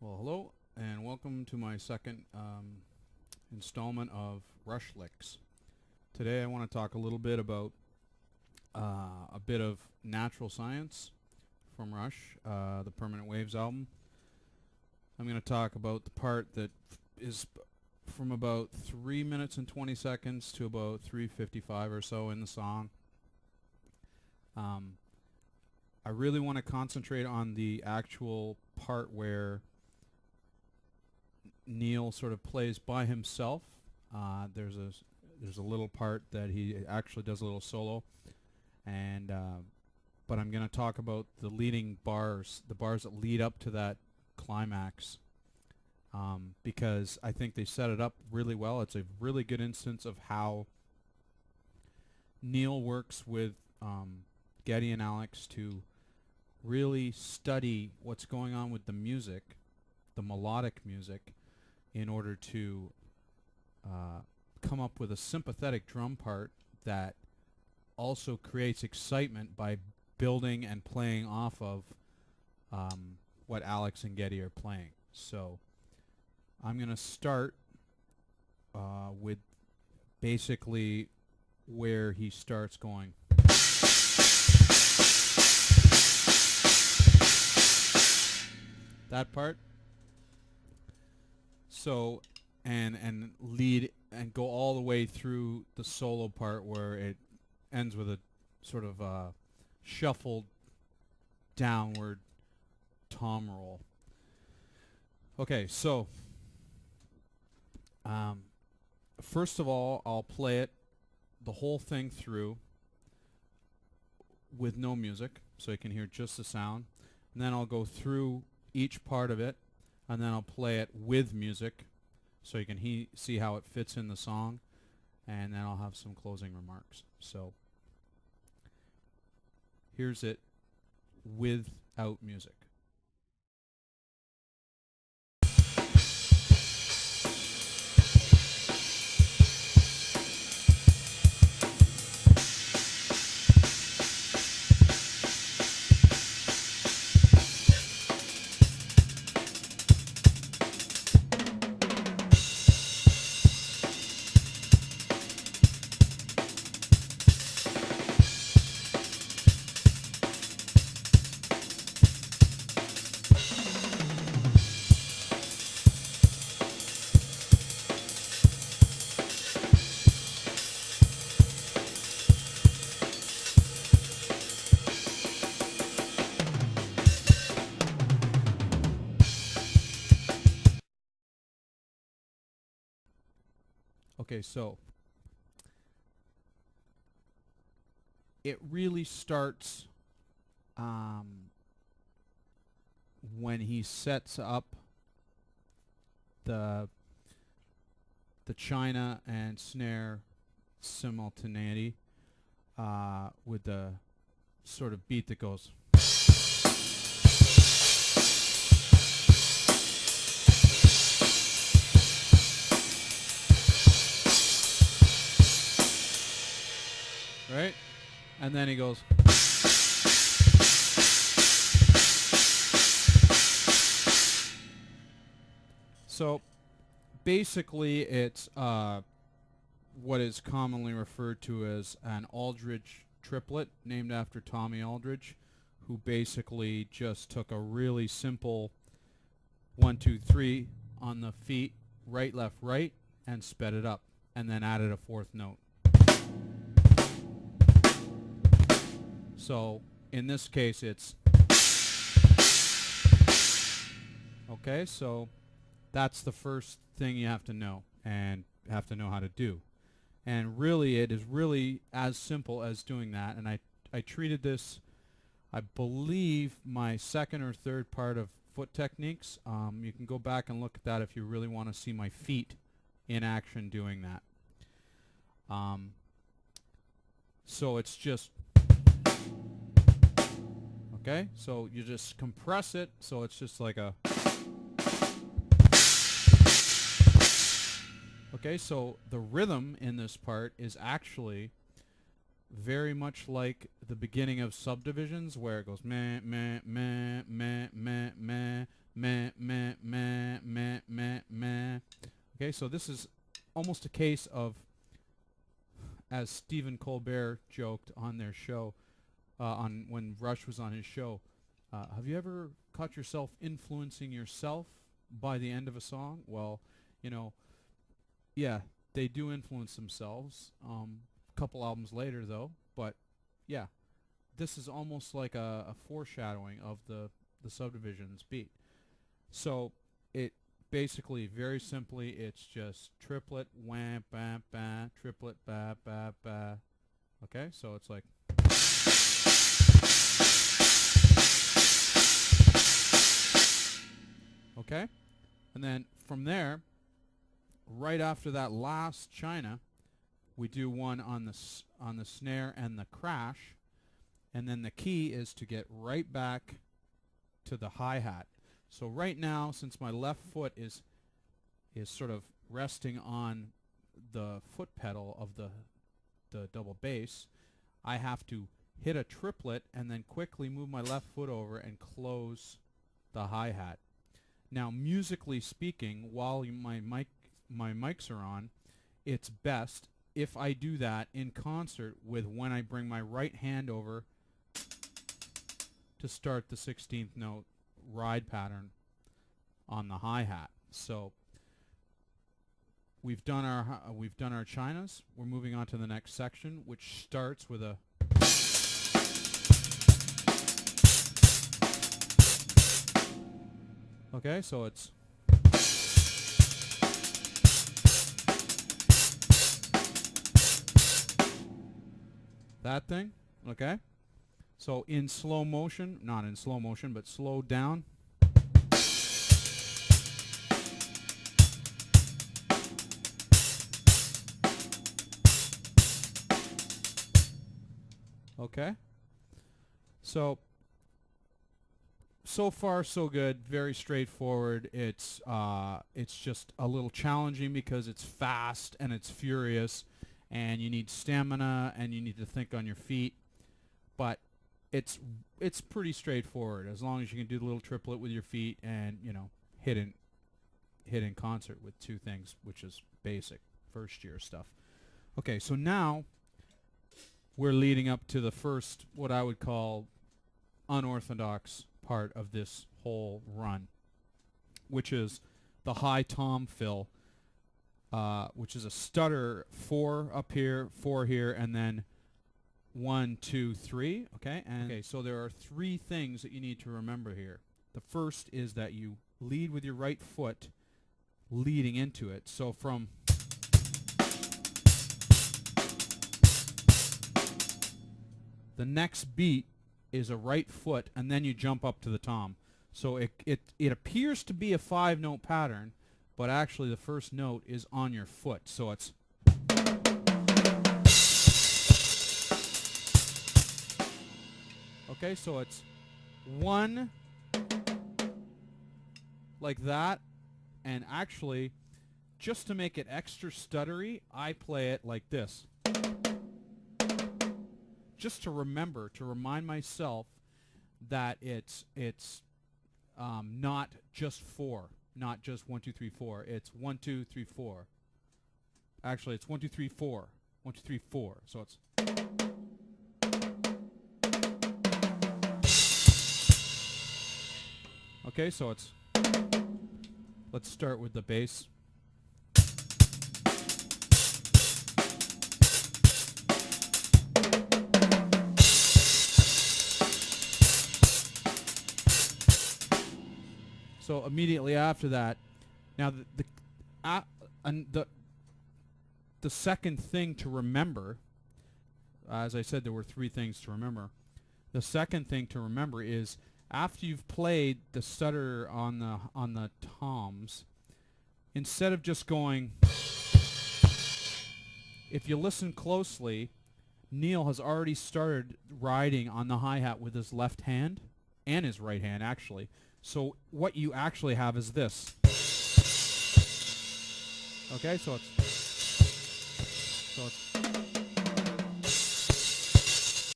Well, hello, and welcome to my second installment of Rush Licks. Today I want to talk a little bit about a bit of natural science from Rush, the Permanent Waves album. I'm going to talk about the part that is from about 3 minutes and 20 seconds to about 3:55 or so in the song. I really want to concentrate on the actual part where Neil sort of plays by himself. There's a little part that he actually does a little solo, and but I'm going to talk about the leading bars, the bars that lead up to that climax, because I think they set it up really well. It's a really good instance of how Neil works with Geddy and Alex to really study what's going on with the music, the melodic music, in order to come up with a sympathetic drum part that also creates excitement by building and playing off of what Alex and Geddy are playing. So I'm going to start with basically where he starts going. That part. So, and lead and go all the way through the solo part where it ends with a sort of shuffled downward tom roll. Okay, so first of all, I'll play it the whole thing through with no music, so you can hear just the sound, and then I'll go through each part of it, and then I'll play it with music so you can see how it fits in the song, and then I'll have some closing remarks. So here's it without music. Okay, so it really starts when he sets up the china and snare simultaneity with the sort of beat that goes. Right? And then he goes. So basically it's what is commonly referred to as an Aldridge triplet, named after Tommy Aldridge, who basically just took a really simple 1, 2, 3 on the feet, right, left, right, and sped it up, and then added a fourth note. So in this case it's okay, so that's the first thing you have to know and have to know how to do. And really it is really as simple as doing that, and I treated this, I believe, my second or third part of foot techniques. You can go back and look at that if you really want to see my feet in action doing that. So it's just okay, so you just compress it, so it's just like a. Okay, so the rhythm in this part is actually very much like the beginning of Subdivisions, where it goes meh meh meh meh meh meh meh meh meh meh meh meh. Okay, so this is almost a case of, as Stephen Colbert joked on their show, on when Rush was on his show, have you ever caught yourself influencing yourself by the end of a song? Well, you know, yeah, they do influence themselves. Couple albums later, though, but yeah, this is almost like a foreshadowing of the Subdivisions beat. So it basically, very simply, it's just triplet wah ba ba, triplet ba ba ba. Okay, so it's like. Okay, and then from there, right after that last China, we do one on the snare and the crash, and then the key is to get right back to the hi-hat. So right now, since my left foot is sort of resting on the foot pedal of the double bass, I have to hit a triplet and then quickly move my left foot over and close the hi-hat. Now, musically speaking, while my mics are on, it's best if I do that in concert with when I bring my right hand over to start the 16th note ride pattern on the hi-hat. So we've done our chinas. We're moving on to the next section, which starts with a okay, so it's that thing, okay? So in slow motion, not in slow motion, but slowed down. Okay? So far so good, very straightforward. It's just a little challenging because it's fast and it's furious, and you need stamina and you need to think on your feet, but it's pretty straightforward as long as you can do the little triplet with your feet and, you know, hit in concert with two things, which is basic first year stuff. Okay, so now we're leading up to the first, what I would call, unorthodox part of this whole run, which is the high tom fill, which is a stutter 4 up here, 4 here, and then 1, 2, 3. Okay, and okay, so there are 3 things that you need to remember here. The first is that you lead with your right foot leading into it. So from the next beat is a right foot, and then you jump up to the tom. So it appears to be a 5-note pattern, but actually the first note is on your foot. So it's okay, so it's 1 like that, and actually, just to make it extra stuttery, I play it like this. Just to remind myself that it's not just 4, not just 1, 2, 3, 4. It's 1, 2, 3, 4. Actually, it's 1, 2, 3, 4. 1, 2, 3, 4. So it's okay. So it's, let's start with the bass. So immediately after that, now the second thing to remember, as I said, there were 3 things to remember. The second thing to remember is after you've played the stutter on the toms, instead of just going, if you listen closely, Neil has already started riding on the hi-hat with his left hand and his right hand, actually. So what you actually have is this. Okay, so it's